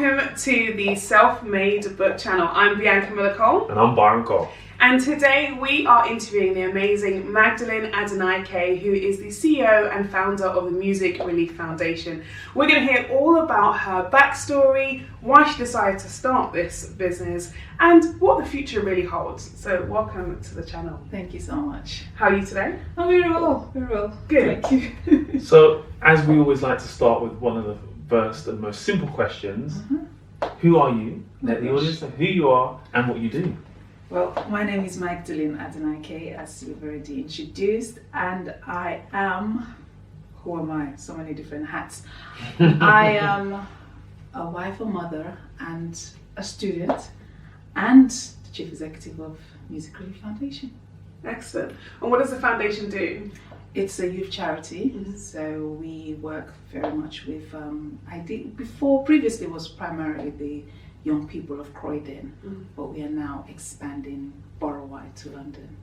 welcome to the Self-Made Book Channel. I'm Bianca And I'm Byron. And today we are interviewing the amazing Magdalene Adenaike, who is the CEO and founder of the Music Relief Foundation. We're going to hear all about her backstory, why she decided to start this business, and what the future really holds. So welcome to the channel. Thank you so much. How are you today? I'm very well, very well. Good. Thank you. So, as we always like to start with one of the first and most simple questions, who are you? Let the audience know who you are and what you do. Well, my name is Magdalene Adenaike, as you've already introduced, and I am, who am I? So many different hats. I am a wife, a mother, and a student, and the chief executive of Music Relief Foundation. Excellent. And what does the foundation do? It's a youth charity, so we work very much with, previously was primarily the young people of Croydon, but we are now expanding borough-wide to London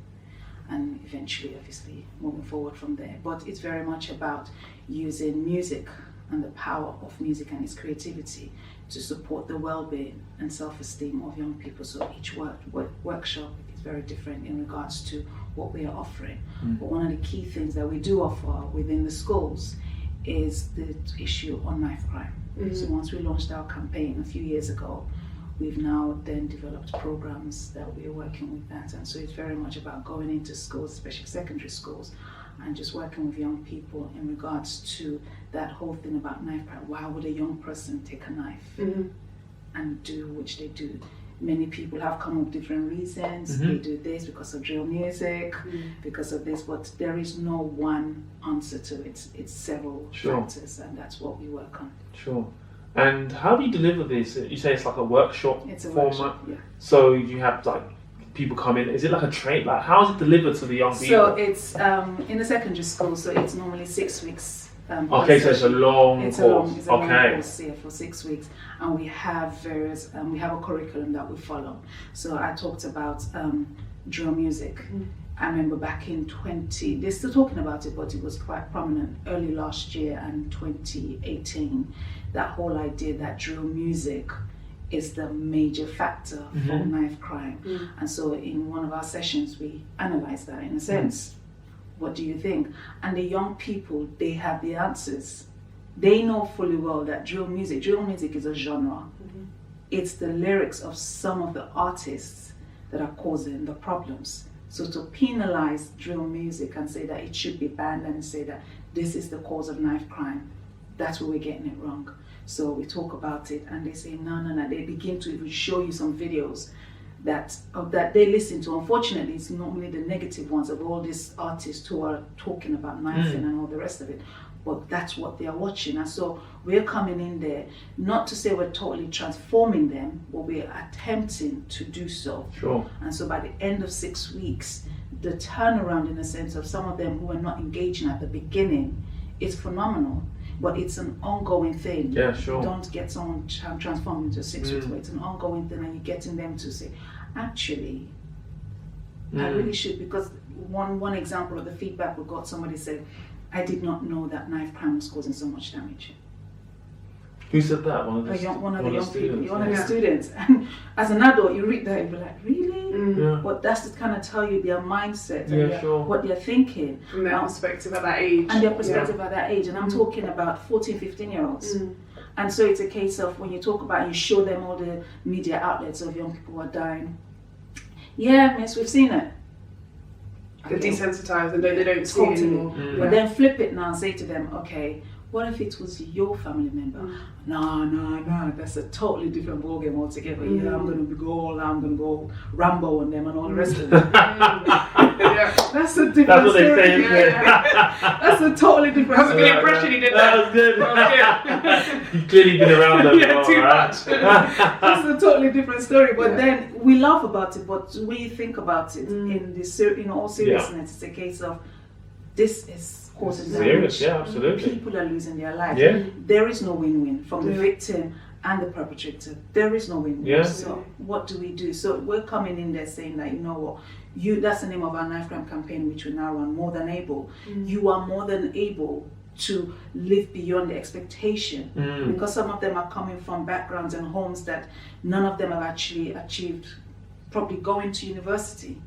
and eventually obviously moving forward from there. But it's very much about using music and the power of music and its creativity to support the well-being and self-esteem of young people. So each workshop is very different in regards to what we are offering. But one of the key things that we do offer within the schools is the issue on knife crime. So once we launched our campaign a few years ago, we've now then developed programs that we're working with that. And so it's very much about going into schools, especially secondary schools, and just working with young people in regards to that whole thing about knife crime. Why would a young person take a knife and do which they do? Many people have come up with different reasons. They do this because of drill music, because of this, but there is no one answer to it. It's several factors, and that's what we work on. Sure. And how do you deliver this? You say it's like a workshop format? Workshop, yeah. So you have like people come in, is it like a train? Like how is it delivered to the young people? So it's in the secondary school, so it's normally 6 weeks. Okay, so it's a long course. It's a long course, yeah, for 6 weeks, and we have various. We have a curriculum that we follow. So I talked about drill music. I remember back in they're still talking about it, but it was quite prominent early last year and 2018. That whole idea that drill music is the major factor for knife crime, and so in one of our sessions we analysed that in a sense. What do you think? And the young people, they have the answers. They know fully well that drill music is a genre. It's the lyrics of some of the artists that are causing the problems. So to penalize drill music and say that it should be banned and say that this is the cause of knife crime, that's where we're getting it wrong. So we talk about it and they say, no. They begin to even show you some videos that they listen to. Unfortunately, it's normally the negative ones of all these artists who are talking about knifing and all the rest of it. But that's what they are watching. And so we're coming in there, not to say we're totally transforming them, but we're attempting to do so. Sure. And so by the end of 6 weeks, the turnaround in the sense of some of them who are not engaging at the beginning is phenomenal. But it's an ongoing thing. Yeah, sure. You don't get someone transformed into 6 weeks, but it's an ongoing thing, and you're getting them to say, actually, I really should, because one example of the feedback we got, somebody said, I did not know that knife crime was causing so much damage. Who said that? One of the students. And as an adult, you read that and you're like, really? Yeah. But that's to kind of tell you their mindset and what they're thinking. From their perspective at that age. And their perspective at that age. And I'm talking about 14, 15-year-olds. And so it's a case of when you talk about and you show them all the media outlets of young people who are dying. Yeah, miss, we've seen it. They're desensitized and they don't see it anymore. But then flip it now and say to them, okay, what if it was your family member? No, that's a totally different ballgame altogether. Yeah, I'm going to go Rambo on them and all the rest of it. That's a different That's what story. they say, isn't it? That's a totally different That was a good impression he did there. That was good. You've clearly been around them. Yeah, too much. That's a totally different story. But then we laugh about it, but when you think about it in all seriousness, it's a case of this is causing damage. Serious, yeah, absolutely. People are losing their lives. Yeah. There is no win-win from the victim and the perpetrator. There is no win-win. Yeah. So what do we do? So we're coming in there saying that, you know what, that's the name of our knife crime campaign, which we now run, More Than Able. You are more than able to live beyond the expectation, because some of them are coming from backgrounds and homes that none of them have actually achieved probably going to university.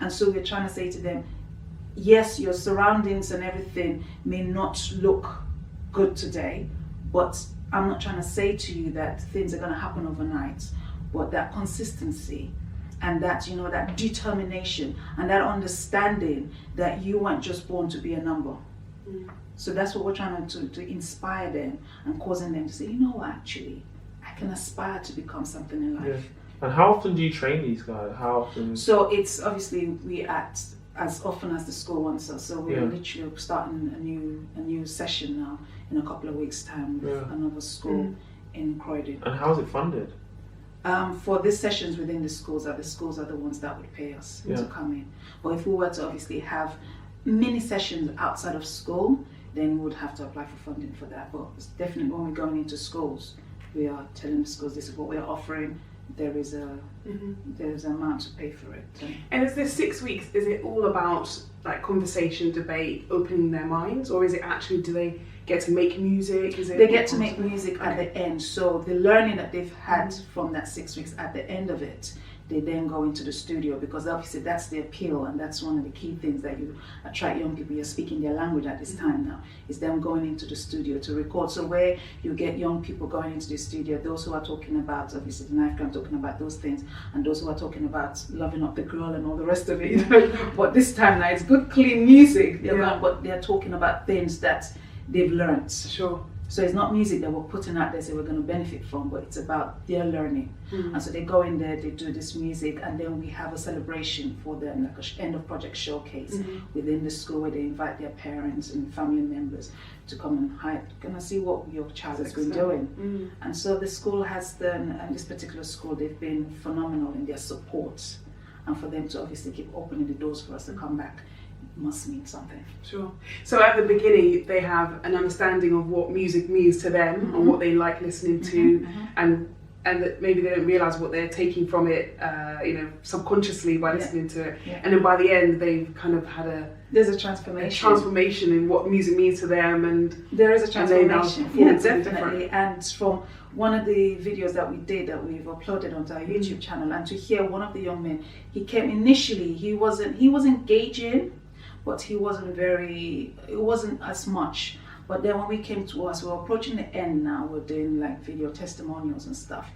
And so we're trying to say to them, yes, your surroundings and everything may not look good today, but I'm not trying to say to you that things are going to happen overnight, but that consistency and that, you know, that determination and that understanding that you weren't just born to be a number. So that's what we're trying to inspire them and causing them to say, you know what, actually, I can aspire to become something in life. Yeah. And how often do you train these guys? How often? So it's obviously we act as often as the school wants us. So we're literally starting a new session now in a couple of weeks' time with another school in Croydon. And how is it funded? For these sessions within the schools are the ones that would pay us to come in. But if we were to obviously have mini sessions outside of school, then we would have to apply for funding for that. But it's definitely when we're going into schools, we are telling the schools this is what we're offering. There is an amount to pay for it. And is this 6 weeks, is it all about like conversation, debate, opening their minds, or is it actually, do they get to make music? They get to make music at the end. So the learning that they've had from that 6 weeks, at the end of it, they then go into the studio, because obviously that's the appeal, and that's one of the key things that you attract young people. You're speaking their language at this time now, is them going into the studio to record. So where you get young people going into the studio, those who are talking about obviously the knife crime, talking about those things, and those who are talking about loving up the girl and all the rest of it, you know. But this time now it's good clean music, but they're talking about things that they've learned. Sure. So it's not music that we're putting out there so we're going to benefit from, but it's about their learning. And so they go in there, they do this music, and then we have a celebration for them, like a end of project showcase within the school, where they invite their parents and family members to come and see what your child has been doing. And so the school has done, and this particular school, they've been phenomenal in their support, and for them to obviously keep opening the doors for us to come back must mean something. Sure. So at the beginning, they have an understanding of what music means to them and what they like listening to, and that maybe they don't realise what they're taking from it, subconsciously by listening to it. And then by the end, they've kind of had there's a transformation in what music means to them, and there is a transformation. Yeah, definitely. Different. And from one of the videos that we did, that we've uploaded onto our YouTube channel, and to hear one of the young men, he came initially, he was engaging, but it wasn't as much. But then when we came to us, we're approaching the end now, we're doing like video testimonials and stuff.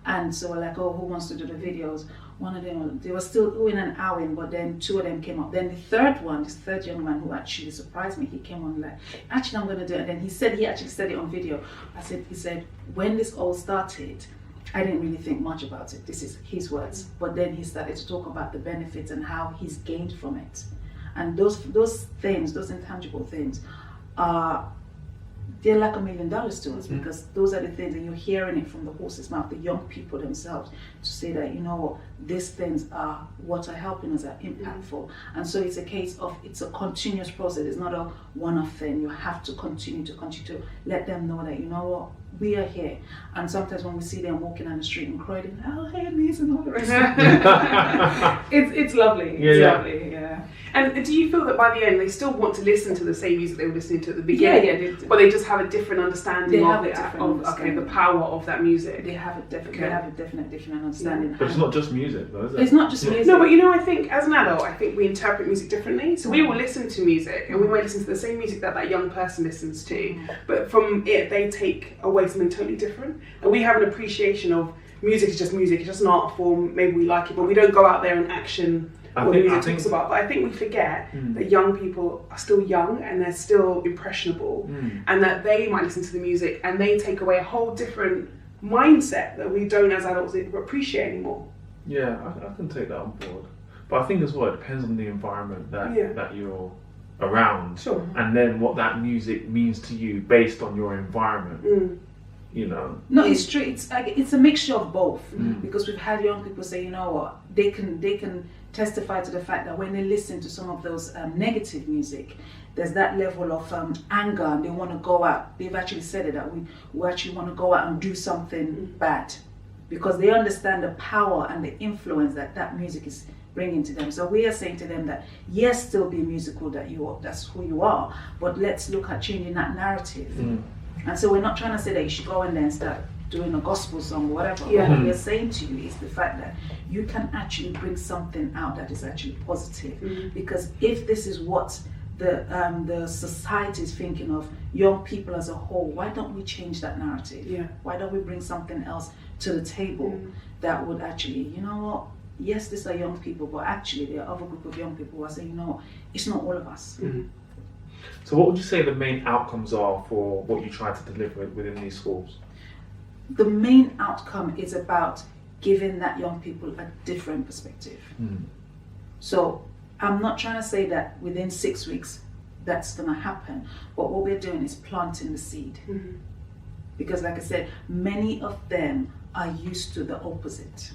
And so we're like, oh, who wants to do the videos? One of them, they were still doing an hour, but then two of them came up. Then the third one, this third young man who actually surprised me, he came on like, actually I'm gonna do it. And then he actually said it on video. He said, when this all started, I didn't really think much about it. This is his words. But then he started to talk about the benefits and how he's gained from it. And those things, those intangible things, they're like $1 million to us, because those are the things, and you're hearing it from the horse's mouth, the young people themselves, to say that, you know what, these things are what are helping us, are impactful. And so it's a case of, it's a continuous process. It's not a one-off thing. You have to continue to let them know that, you know what, we are here. And sometimes when we see them walking down the street in Croydon, oh, hey, Elise, and all the rest of it. It's lovely. Lovely, yeah. And do you feel that by the end they still want to listen to the same music they were listening to at the beginning? But they just have a different understanding of the power of that music. They have a definite different understanding. But it's not just music, though, is it? It's not just music. No, but I think as an adult, I think we interpret music differently. So we will listen to music, and we might listen to the same music that young person listens to, but from it they take away something totally different. And we have an appreciation of music is just music. It's just an art form. Maybe we like it, but we don't go out there and action what music talks about. But I think we forget that young people are still young and they're still impressionable, and that they might listen to the music and they take away a whole different mindset that we don't as adults appreciate anymore. Yeah, I can take that on board. But I think as well, it depends on the environment that you're around, and then what that music means to you based on your environment. You know. No, it's true. It's a mixture of both, because we've had young people say, you know what, they can testify to the fact that when they listen to some of those negative music, there's that level of anger, and they want to go out. They've actually said it, that we actually want to go out and do something bad. because they understand the power and the influence that music is bringing to them. So we are saying to them that yes, still be musical, that's who you are, but let's look at changing that narrative. And so we're not trying to say that you should go in there and start doing a gospel song or whatever. What we're saying to you is the fact that you can actually bring something out that is actually positive. Because if this is what the society is thinking of young people as a whole, why don't we change that narrative? Why don't we bring something else to the table that would actually, you know what, yes, these are young people, but actually there are other group of young people who are saying, you know, it's not all of us. So what would you say the main outcomes are for what you try to deliver within these schools? The main outcome is about giving that young people a different perspective. So I'm not trying to say that within 6 weeks that's going to happen, but what we're doing is planting the seed. Because like I said, many of them are used to the opposite.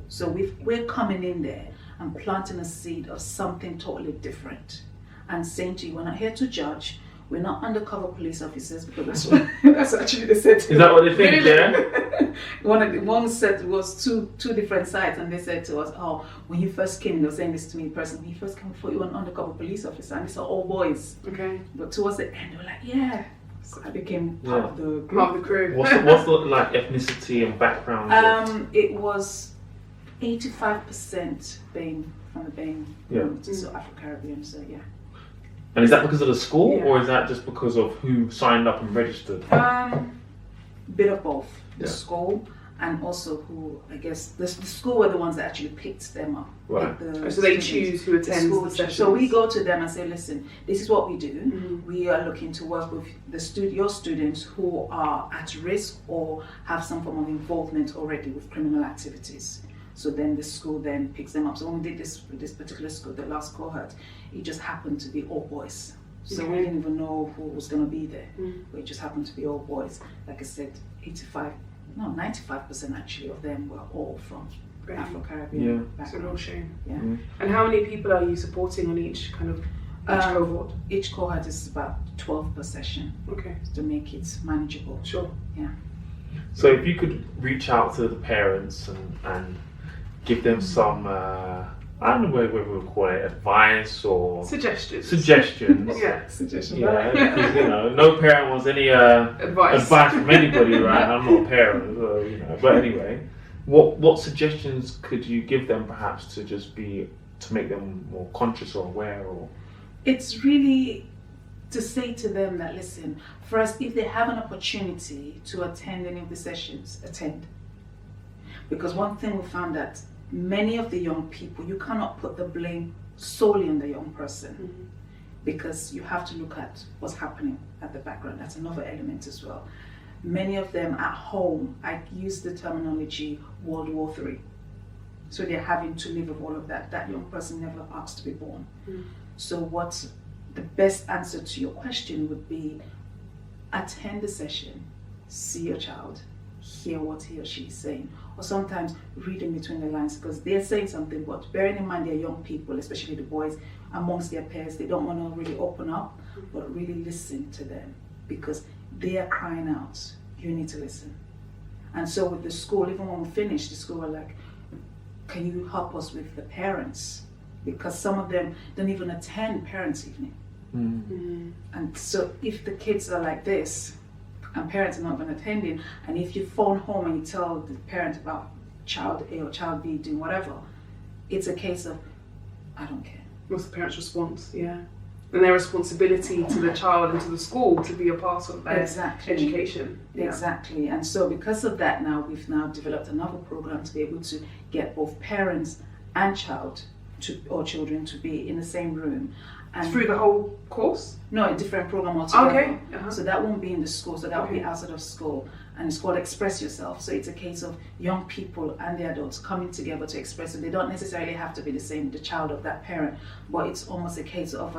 So we're coming in there and planting a seed of something totally different and saying to you, we're not here to judge, we're not undercover police officers, because that's actually the set. Is that what they think? Yeah. One set was two different sides, and they said to us, "Oh, when you first came," they were saying this to me personally. When you first came, I thought you were an undercover police officer, and these are all boys. Okay. But towards the end, they were like, "Yeah." So I became part of the group. Part of the crew. What's the like ethnicity and background? It was 85% Bain from the Bain community, so Afro-Caribbean. So yeah. And is that because of the school, or is that just because of who signed up and registered? Bit of both. The school and also who, I guess, the school were the ones that actually picked them up. Right. So they choose who attends the sessions. So we go to them and say, listen, this is what we do. We are looking to work with your students who are at risk or have some form of involvement already with criminal activities. So then the school then picks them up. So when we did this with this particular school, the last cohort, it just happened to be all boys. So we didn't even know who was going to be there. But it just happened to be all boys. Like I said, 95% actually of them were all from Afro-Caribbean background. It's a real shame. Yeah. And how many people are you supporting on each kind of cohort? Each cohort is about 12 per session. Okay. To make it manageable. Sure. Yeah. So if you could reach out to the parents and give them some, I don't know whether we'll call it advice or suggestions. Suggestions. Suggestions. Yeah, because no parent wants any advice from anybody, right? I'm not a parent, so, But anyway, what suggestions could you give them, perhaps, to make them more conscious or aware? Or it's really to say to them that, listen, first, if they have an opportunity to attend any of the sessions, attend. Because one thing we found that many of the young people, you cannot put the blame solely on the young person, because you have to look at what's happening at the background. That's another element as well. Many of them at home, I use the terminology World War III. So they're having to live with all of that. That young person never asked to be born. So what the best answer to your question would be, attend the session, see your child, hear what he or she is saying, or sometimes read in between the lines, because they're saying something, but bearing in mind they're young people, especially the boys, amongst their peers, they don't want to really open up, but really listen to them, because they are crying out, you need to listen. And so with the school, even when we finished, the school were like, can you help us with the parents? Because some of them don't even attend parents' evening. And so if the kids are like this, and parents are not even attending, and if you phone home and you tell the parent about child A or child B doing whatever, it's a case of, I don't care. What's the parent's response? Yeah. And their responsibility to the child and to the school to be a part of their education. Exactly. And so because of that now, we've now developed another program to be able to get both parents and children to be in the same room. And through the whole course? No, a different program altogether. Okay. So that won't be in the school, so that will be outside of school. And it's called Express Yourself. So it's a case of young people and the adults coming together to express it. They don't necessarily have to be the child of that parent, but it's almost a case of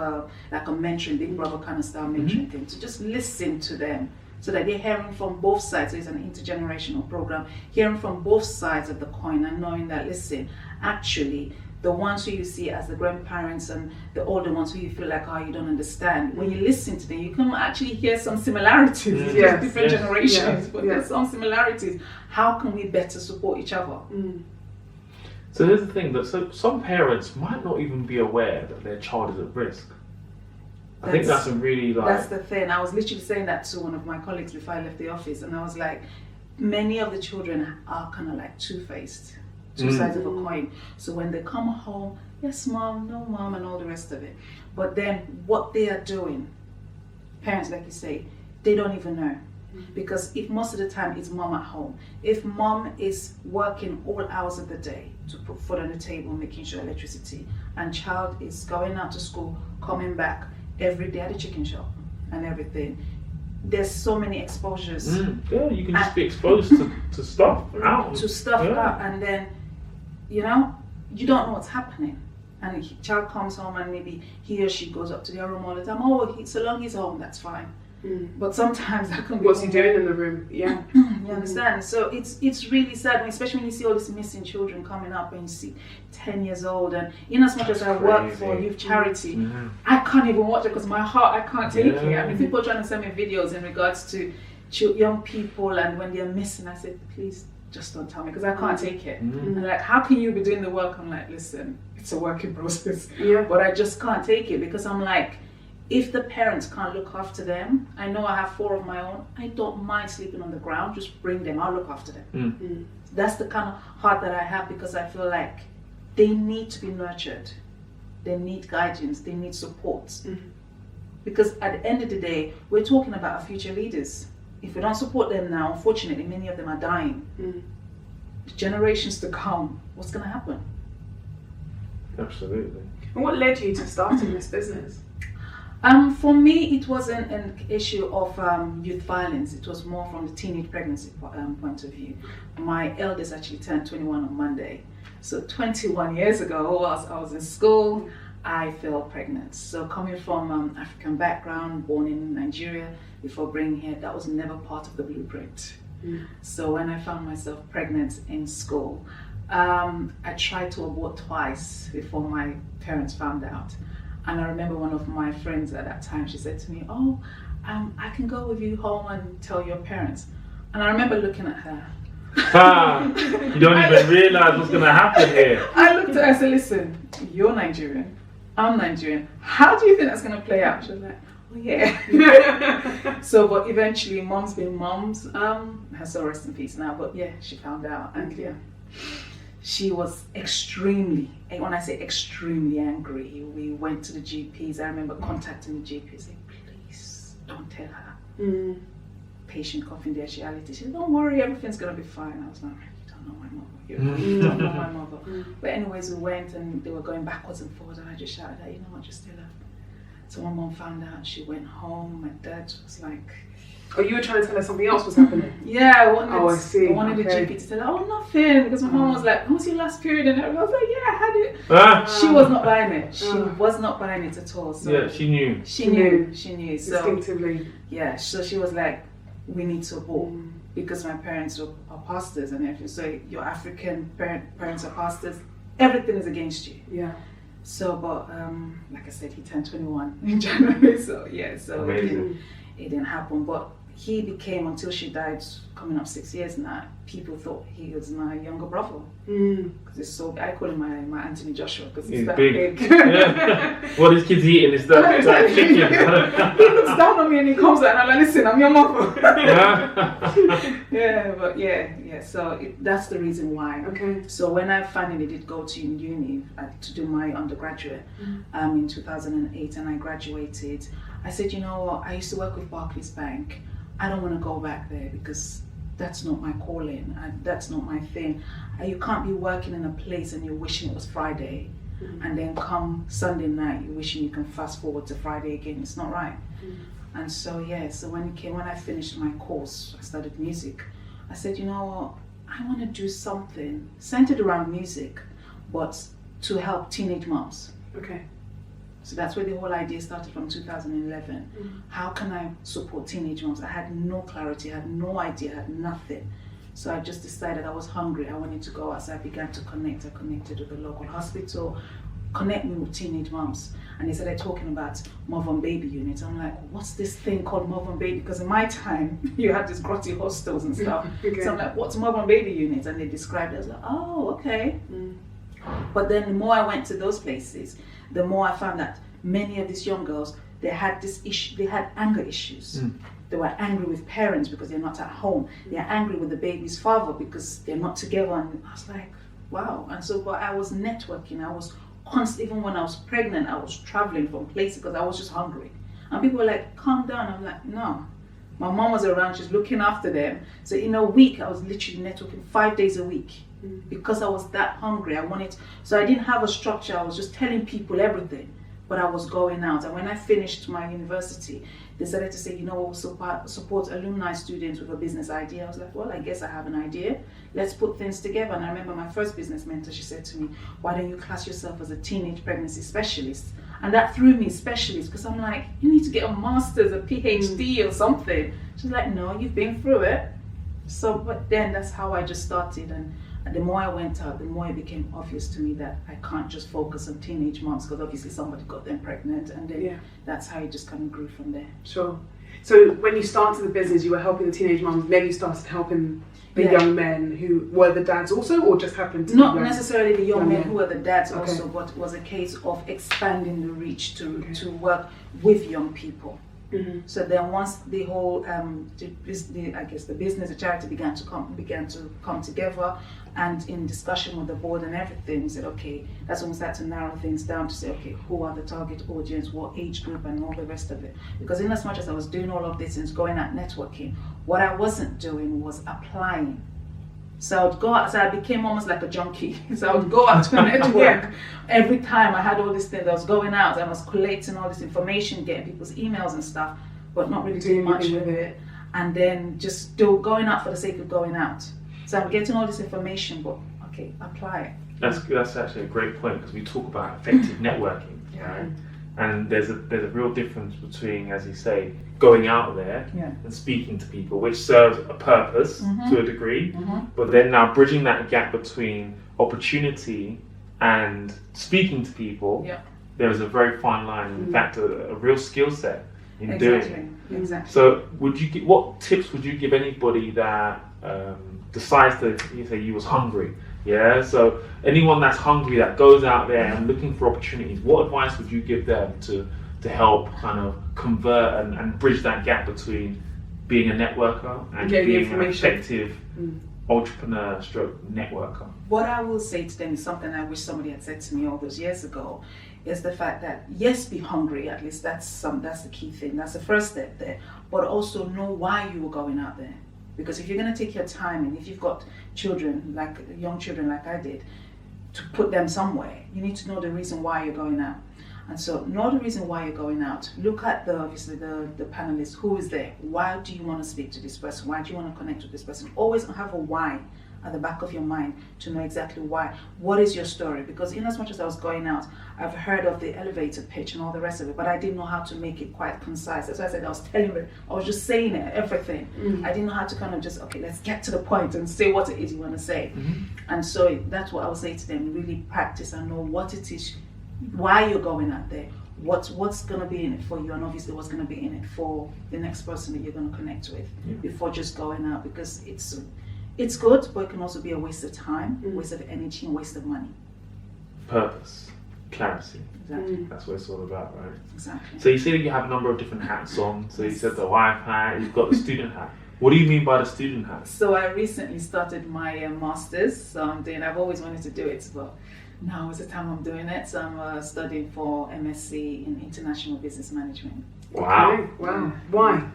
like a mentoring, big brother kind of style mentoring thing, to just listen to them so that they're hearing from both sides. So it's an intergenerational program, hearing from both sides of the coin and knowing that, listen, actually, the ones who you see as the grandparents and the older ones who you feel like, oh, you don't understand. When you listen to them, you can actually hear some similarities. It's just different generations, but there's some similarities. How can we better support each other? So here's the thing, that some parents might not even be aware that their child is at risk. I think that's a really That's the thing. I was literally saying that to one of my colleagues before I left the office, and I was like, many of the children are kind of like two-faced, two sides of a coin. So when they come home, yes mom, no mom, and all the rest of it. But then what they are doing, parents, like you say, they don't even know. Because if most of the time it's mom at home, if mom is working all hours of the day to put food on the table, making sure electricity, and child is going out to school, coming back every day at the chicken shop and everything, there's so many exposures. Yeah, you can just be exposed to stuff out. To stuff out, and then, you know, you don't know what's happening. And the child comes home and maybe he or she goes up to their room all the time. Oh, so long he's home, that's fine. But sometimes that can be. What's he doing in the room? Yeah. You understand? So it's really sad, especially when you see all these missing children coming up and you see 10 years old. And in as much as I work for youth charity, I can't even watch it because my heart, I can't take it. I mean, people are trying to send me videos in regards to young people and when they're missing. I said, please just don't tell me because I can't take it. And like, how can you be doing the work? I'm like, listen, it's a work in process. But I just can't take it because I'm like, if the parents can't look after them, I know I have 4 of my own, I don't mind sleeping on the ground, just bring them, I'll look after them. That's the kind of heart that I have because I feel like they need to be nurtured. They need guidance, they need support. Because at the end of the day, we're talking about our future leaders. If we don't support them now, unfortunately, many of them are dying. The generations to come, what's going to happen? Absolutely. And what led you to starting this business? For me, it wasn't an issue of youth violence. It was more from the teenage pregnancy point of view. My eldest actually turned 21 on Monday. So 21 years ago, whilst I was in school, I fell pregnant. So coming from African background, born in Nigeria, before bringing here, that was never part of the blueprint. So when I found myself pregnant in school, I tried to abort twice before my parents found out. And I remember one of my friends at that time, she said to me, oh, I can go with you home and tell your parents. And I remember looking at her. You don't even realize what's going to happen here. I looked at her and said, listen, you're Nigerian, I'm Nigerian. How do you think that's going to play out? She was like, oh yeah. So, but eventually, mom's been moms. Her soul rest in peace now, but yeah, she found out. And yeah. She was extremely, when I say extremely angry, we went to the GPs. I remember contacting the GP saying, please don't tell her. Patient confidentiality. She said, don't worry, everything's going to be fine. I was like, you don't know my mother. You don't know my mother. But anyways, we went and they were going backwards and forwards and I just shouted at, you know what, just tell her. So my mom found out, she went home. My dad was like, oh, you were trying to tell her something else was happening? Yeah, I wanted the GP to tell her, oh, nothing. Because my mom was like, what was your last period? And I was like, yeah, I had it. She was not buying it. She was not buying it at all. So yeah, she knew. She knew. So, instinctively. Yeah, so she was like, we need to abort. Because my parents are pastors and everything. So your African parents are pastors. Everything is against you. Yeah. So, but like I said, he turned 21 in January. So yeah, so it didn't happen. But he became, until she died, coming up 6 years now, people thought he was my younger brother. Because it's so, I call him my Anthony Joshua because he's that big. Yeah. What his kids eating is that chicken. He looks down on me and he comes out and I'm like, listen, I'm your mother. Yeah, but yeah. So that's the reason why. Okay. So when I finally did go to uni to do my undergraduate in 2008 and I graduated, I said, you know what, I used to work with Barclays Bank. I don't want to go back there because that's not my calling. That's not my thing. You can't be working in a place and you're wishing it was Friday and then come Sunday night you're wishing you can fast forward to Friday again. It's not right. And so when I finished my course, I studied music. I said, you know what, I want to do something centered around music, but to help teenage moms. Okay. So that's where the whole idea started from 2011. How can I support teenage moms? I had no clarity, I had no idea, I had nothing. So I just decided I was hungry. I wanted to go out. So I began to connect. I connected with the local hospital, connect me with teenage moms. And they started talking about mother and baby units. I'm like, what's this thing called mother and baby? Because in my time, you had these grotty hostels and stuff. Okay. So I'm like, what's mother and baby units? And they described it. I was like, oh, okay. But then the more I went to those places, the more I found that many of these young girls, they had this issue, they had anger issues. They were angry with parents because they're not at home. They're angry with the baby's father because they're not together. And I was like, wow. And so, but I was networking. I was constantly, even when I was pregnant, I was traveling from places because I was just hungry. And people were like, calm down. I'm like, no. My mom was around, she's looking after them. So in a week, I was literally networking 5 days a week because I was that hungry. So I didn't have a structure. I was just telling people everything, but I was going out. And when I finished my university, they started to say, we'll support alumni students with a business idea. I was like, well, I guess I have an idea. Let's put things together. And I remember my first business mentor, she said to me, why don't you class yourself as a teenage pregnancy specialist? And that threw me, specialist, because I'm like, you need to get a master's, a PhD or something. She's like, no, you've been through it. So, but then that's how I just started. And the more I went out, the more it became obvious to me that I can't just focus on teenage moms, because obviously somebody got them pregnant, and then that's how it just kind of grew from there. Sure. So when you started the business, you were helping the teenage moms, then you started helping the young men who were the dads also, or just happened to not be necessarily the young men who were the dads also, but it was a case of expanding the reach to work with young people. So then once the whole the business, the charity began to come together, and in discussion with the board and everything, we said, okay, that's when we started to narrow things down to say, okay, who are the target audience, what age group, and all the rest of it. Because in as much as I was doing all of this and going out networking, what I wasn't doing was applying. So I would go out, so I became almost like a junkie. So I would go out to network. Every time I had all these things, I was going out, I was collating all this information, getting people's emails and stuff, but not really doing much with it. And then just still going out for the sake of going out. So I'm getting all this information, but okay, apply it. That's actually a great point, because we talk about effective networking, right? And there's a real difference between, as you say, going out there and speaking to people, which serves a purpose to a degree, but then now bridging that gap between opportunity and speaking to people, there is a very fine line, in fact, a real skill set in doing it. Exactly. So what tips would you give anybody that decides to, you was hungry? Yeah, so anyone that's hungry, that goes out there and looking for opportunities, what advice would you give them to help kind of convert and bridge that gap between being a networker and being an effective entrepreneur stroke networker? What I will say to them is something I wish somebody had said to me all those years ago, is the fact that yes, be hungry, at least that's the key thing. That's the first step there. But also know why you were going out there. Because if you're going to take your time, and if you've got children, like young children like I did, to put them somewhere, you need to know the reason why you're going out. And so know the reason why you're going out. Look at the panelists, who is there? Why do you want to speak to this person? Why do you want to connect with this person? Always have a why at the back of your mind to know exactly why. What is your story? Because in as much as I was going out, I've heard of the elevator pitch and all the rest of it, but I didn't know how to make it quite concise. That's why I said I was just saying it, everything. I didn't know how to kind of just, okay, let's get to the point and say what it is you want to say. And so that's what I would say to them, really practice and know what it is, why you're going out there, what's going to be in it for you, and obviously what's going to be in it for the next person that you're going to connect with before just going out, because it's good, but it can also be a waste of time, waste of energy, and waste of money. Purpose, clarity. Exactly. That's what it's all about, right? Exactly. So you say that you have a number of different hats on. So you said the wife hat, you've got the student hat. What do you mean by the student hat? So I recently started my master's. So I've always wanted to do it, but now is the time I'm doing it. So I'm studying for MSc in International Business Management. Wow. Okay. Wow. Why?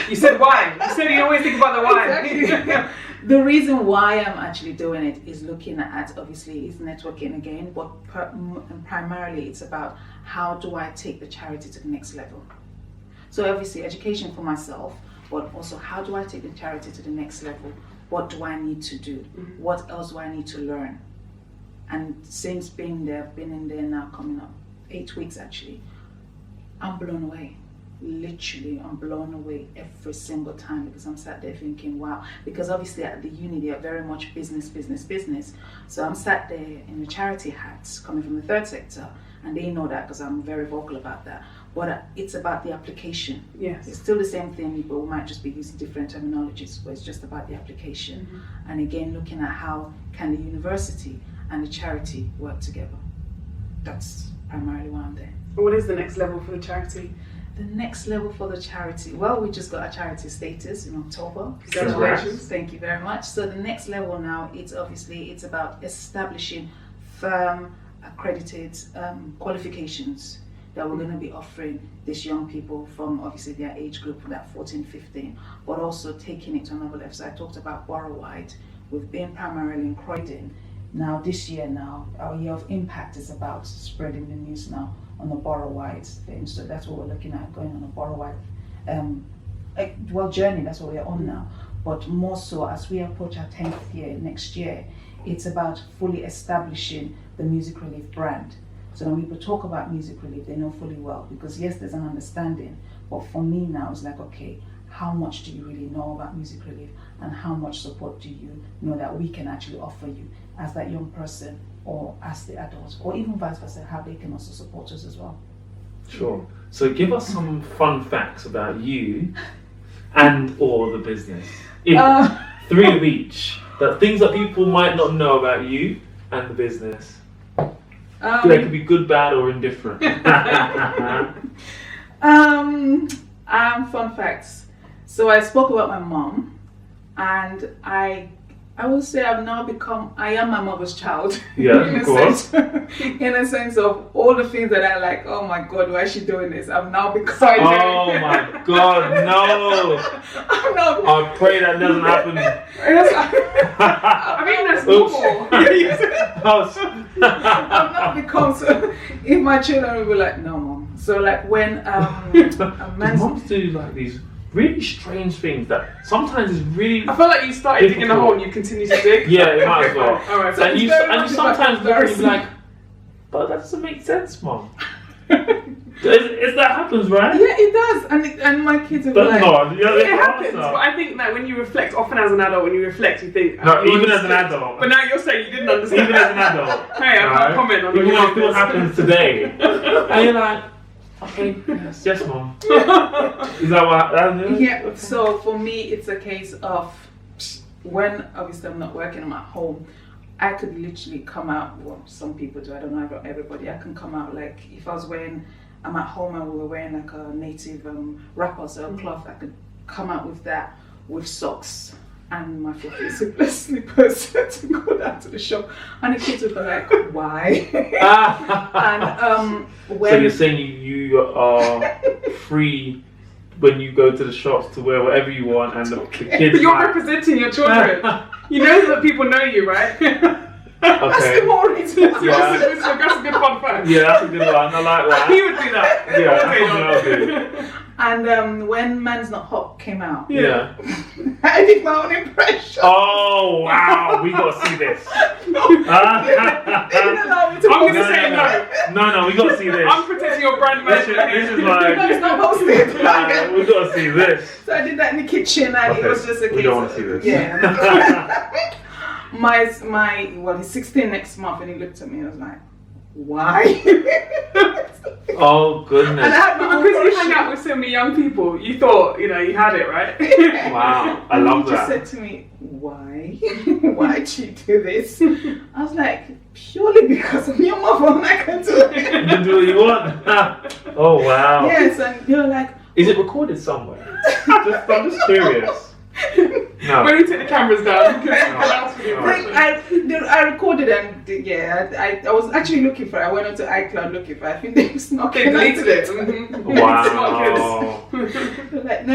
You said why. You said you always think about the why. Exactly. The reason why I'm actually doing it is looking at, obviously, it's networking again, but primarily it's about how do I take the charity to the next level. So obviously education for myself, but also how do I take the charity to the next level? What do I need to do? What else do I need to learn? And since being there, I've been in there now coming up 8 weeks actually, I'm blown away. literally, I'm blown away every single time, because I'm sat there thinking, wow, because obviously at the uni they are very much business. So I'm sat there in the charity hats coming from the third sector, and they know that because I'm very vocal about that. But it's about the application. Yes. It's still the same thing, but we might just be using different terminologies, but it's just about the application. And again, looking at how can the university and the charity work together. That's primarily why I'm there. What is the next level for the charity? The next level for the charity, well, we just got our charity status in October. Congratulations. Thank you very much. So the next level now, it's about establishing firm, accredited qualifications that we're going to be offering these young people from obviously their age group, that 14, 15, but also taking it to another level. So I talked about borough-wide. We've been primarily in Croydon. Now this year our year of impact is about spreading the news now on a borough-wide thing. So that's what we're looking at, going on a borough-wide journey. That's what we're on now. But more so, as we approach our 10th year next year, it's about fully establishing the Music Relief brand. So when people talk about Music Relief, they know fully well, because yes, there's an understanding, but for me now, it's like, okay, how much do you really know about Music Relief, and how much support do you know that we can actually offer you as that young person, or as the adults, or even vice versa, how they can also support us as well. Sure. So give us some fun facts about you and or the business. Three of each. The things that people might not know about you and the business. They could be good, bad, or indifferent. Fun facts. So I spoke about my mom, and I would say I am my mother's child. Yeah, of course. In a sense of all the things that I like, oh my God, why is she doing this? I've now become. Oh my God, no! I pray that doesn't happen. I mean, that's normal. I've now become, so if my children will be like, no, mom. So like when moms do like these really strange things that sometimes is really. I feel like you started digging a hole and you continue to dig. Yeah, it might as well. All right. So and you sometimes look and be like, but that doesn't make sense, mom. That happens, right? Yeah, it does, and my kids are like, it happens. But I think that when you reflect, often as an adult, when you reflect, you think, no, even as an adult. But now you're saying you didn't understand. Even as an adult. Hey, I can't comment on even though it still happens today, and you're like, okay, yes, mom. Is that what? Yeah. So for me, it's a case of when obviously I'm not working, I'm at home. I could literally come out. Well, some people do. I don't know about everybody. I can come out like if I'm at home and we were wearing like a native wrapper, so a cloth. I could come out with that, with socks and my fluffy slippers to go down to the shop, and the kids would be like, "Why?" And when so you're saying you are free when you go to the shops to wear whatever you want, and the kids. But you're representing your children. You know that people know you, right? That's the more reason. That's a good fun fact. Yeah, that's a good one. I like that. He would do that. Yeah, that's something I'll do. And when Man's Not Hot came out, yeah, I did my own impression. Oh wow, we gotta see this. I'm gonna say no. No, we gotta see this. I'm protecting your brand manager. This is like it's not posted. we gotta see this. So I did that in the kitchen, and it was just a case. We don't want to see this. Yeah. He's 16 next month, and he looked at me and was like, "Why?" Oh goodness! And because you hang out with so many young people, you thought you had it, right? Wow, I love that. He just said to me, "Why? Why did you do this?" I was like, "Purely because I'm your mother, and I can do it." You can do what you want. Oh wow! Yes, and you're like, is it recorded somewhere? I'm just curious. No. When you take the cameras down, I recorded and I was actually looking for it. I went onto iCloud looking for it. I think they snuck it. They deleted it. Wow. They're like, no.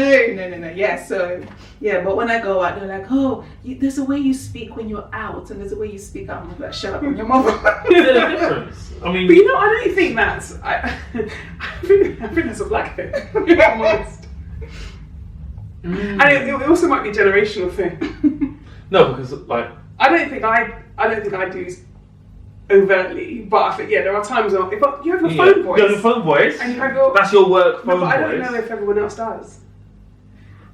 Yeah, so, yeah, but when I go out, they're like, oh, there's a way you speak when you're out, and there's a way you speak out. I'm like, shut up on your mother. Is there a difference? I mean, but I don't think that's. I think that's a black thing. If I'm honest. And it also might be a generational thing. No, because like I don't think I do overtly, but I think there are times when you have your phone voice. You have your phone voice. And you have your... That's your work phone voice. But I don't know if everyone else does.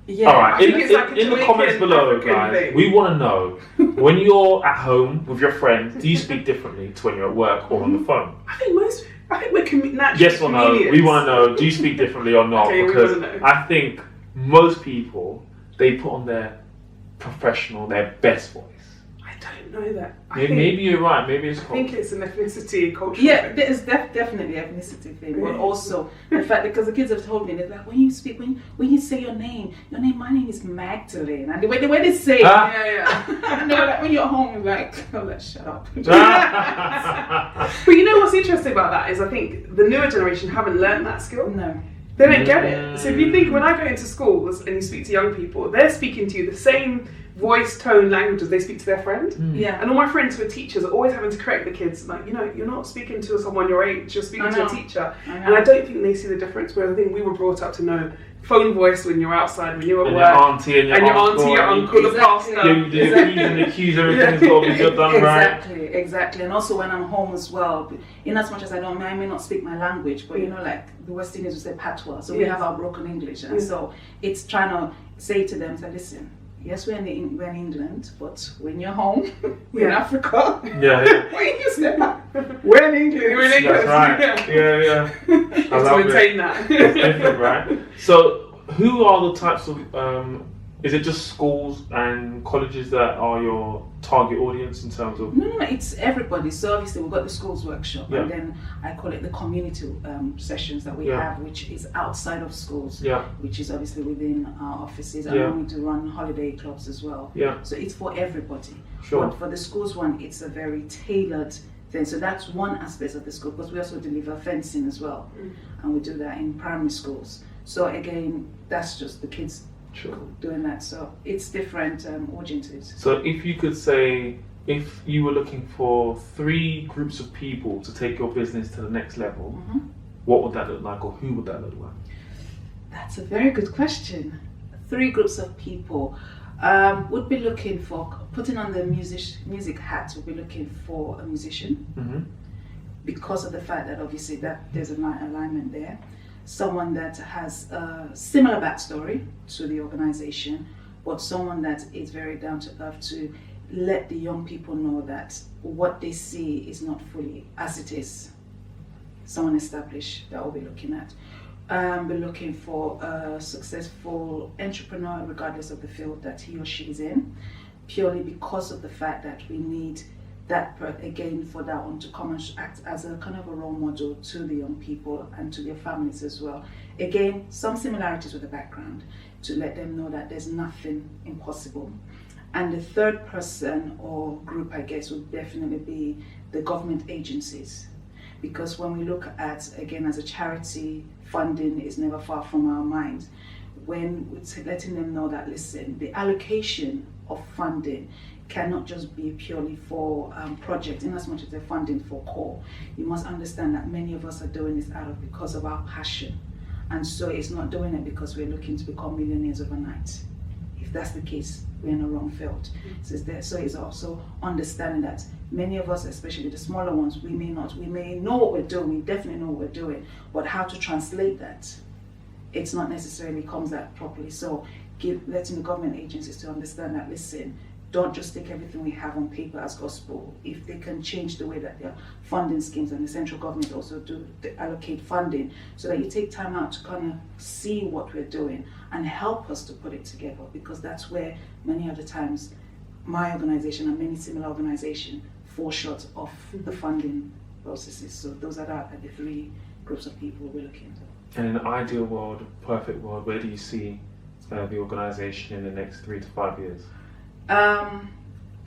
Yeah. All right. In the comments Jamaican, below, African guys, thing. we want to know when you're at home with your friends, do you speak differently to when you're at work or on the phone? I think we're naturally Yes or no? comedians. We want to know. Do you speak differently or not? Okay, because we wanna know. I think most people, they put on their best voice. I don't know that. Maybe you're right. Maybe it's. I think it's an ethnicity, cultural Yeah, thing. there's definitely an ethnicity thing, but also the fact because the kids have told me they're like when you speak, when you say your name, my name is Magdalene, and the way they say it, and they're like when you're home, you're like, oh, let's shut up. But you know what's interesting about that is I think the newer generation haven't learned that skill. No. They don't get it. So if you think when I go into schools and you speak to young people, they're speaking to you the same voice, tone, language as they speak to their friend. Yeah. And all my friends who are teachers are always having to correct the kids, like, you're not speaking to someone your age, you're speaking to a teacher. And I don't think they see the difference, whereas I think we were brought up to know phone voice when you're outside, when you're at work. Your auntie, your uncle, the pastor. The keys, everything's got to be done right. Exactly. And also when I'm home as well, in as much as I may not speak my language, but like the West Indians would say patois, so we have our broken English, and so it's trying to say to them, listen, yes, we're in England, but when you're home, we're in Africa. Yeah. When you step back, we're in England. We're in England. That's right. Yeah. I love maintain that. It's different, right? So, who are the types of? Is it just schools and colleges that are your target audience in terms of? No, it's everybody. So obviously we've got the schools workshop, and then I call it the community sessions that we have, which is outside of schools, which is obviously within our offices, and we do run holiday clubs as well. Yeah. So it's for everybody. Sure. But for the schools one, it's a very tailored thing. So that's one aspect of the school, because we also deliver fencing as well, and we do that in primary schools. So again, that's just the kids. Doing that, so it's different audiences. So if you could say, if you were looking for 3 groups of people to take your business to the next level, what would that look like, or who would that look like? That's a very good question. 3 groups of people would be looking for, putting on the music hat, would be looking for a musician, because of the fact that obviously that there's an alignment there. Someone that has a similar backstory to the organization, but someone that is very down to earth to let the young people know that what they see is not fully as it is. Someone established that we'll be looking at. We're looking for a successful entrepreneur, regardless of the field that he or she is in, purely because of the fact that we need that, again, for that one to come and act as a kind of a role model to the young people and to their families as well. Again, some similarities with the background to let them know that there's nothing impossible. And the third person or group, I guess, would definitely be the government agencies. Because when we look at, again, as a charity, funding is never far from our minds. When we're letting them know that, listen, the allocation of funding cannot just be purely for projects, in as much as they're funding for core. You must understand that many of us are doing this because of our passion. And so it's not doing it because we're looking to become millionaires overnight. If that's the case, we're in the wrong field. So it's also understanding that many of us, especially the smaller ones, we may know what we're doing, we definitely know what we're doing, but how to translate that, it's not necessarily comes out properly. So letting the government agencies to understand that, listen, don't just take everything we have on paper as gospel. If they can change the way that their funding schemes, and the central government also do allocate funding, so that you take time out to kind of see what we're doing and help us to put it together, because that's where many other times my organization and many similar organizations fall short of the funding processes. So those are the 3 groups of people we're looking at. And in an ideal world, perfect world, where do you see the organization in the next 3 to 5 years?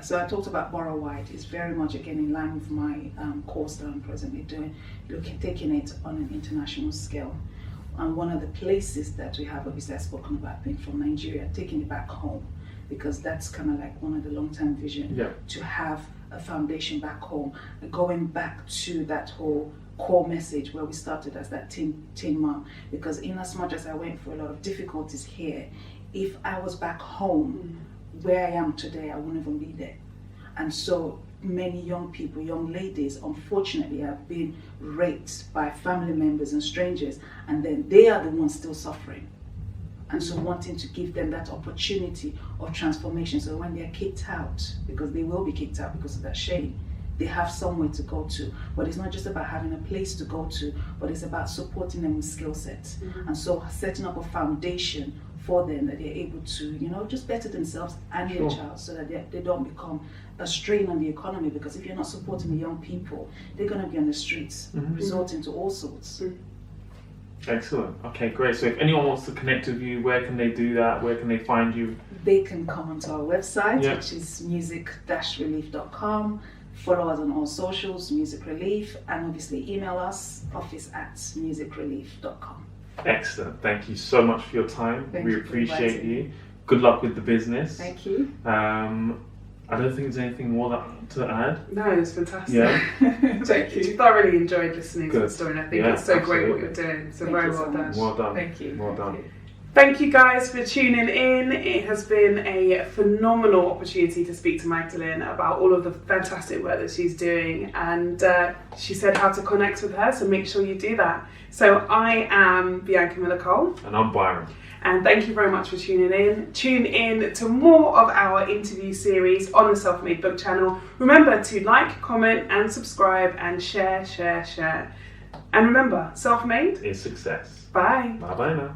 So I talked about borough-wide. It's very much again in line with my course that I'm presently doing, taking it on an international scale. And one of the places that we have, obviously I've spoken about being from Nigeria, taking it back home, because that's kind of like one of the long-term vision, to have a foundation back home, going back to that whole core message where we started as that teen mom. Because in as much as I went through a lot of difficulties here, if I was back home, where I am today, I wouldn't even be there. And so many young people, young ladies, unfortunately have been raped by family members and strangers, and then they are the ones still suffering. And so wanting to give them that opportunity of transformation, so when they're kicked out, because they will be kicked out because of that shame, they have somewhere to go to. But it's not just about having a place to go to, but it's about supporting them with skill sets. And so setting up a foundation for them that they're able to, just better themselves and their child, so that they don't become a strain on the economy. Because if you're not supporting the young people, they're going to be on the streets, resorting to all sorts. Excellent. Okay, great. So if anyone wants to connect with you, where can they do that? Where can they find you? They can come onto our website, which is music-relief.com. Follow us on all socials, Music Relief, and obviously email us, office@musicrelief.com. Excellent. Thank you so much for your time. We appreciate you. Good luck with the business. Thank you. I don't think there's anything more to add. No, it's fantastic. Yeah. Thank you. I thoroughly enjoyed listening to the story, and I think it's so great what you're doing. So very well done. Well done. Thank you. Well done. Thank you guys for tuning in. It has been a phenomenal opportunity to speak to Magdalene about all of the fantastic work that she's doing, and she said how to connect with her, so make sure you do that. So I am Bianca Cole. And I'm Byron. And thank you very much for tuning in. Tune in to more of our interview series on the Self-Made Book channel. Remember to like, comment and subscribe and share. And remember, self-made is success. Bye. Bye-bye now.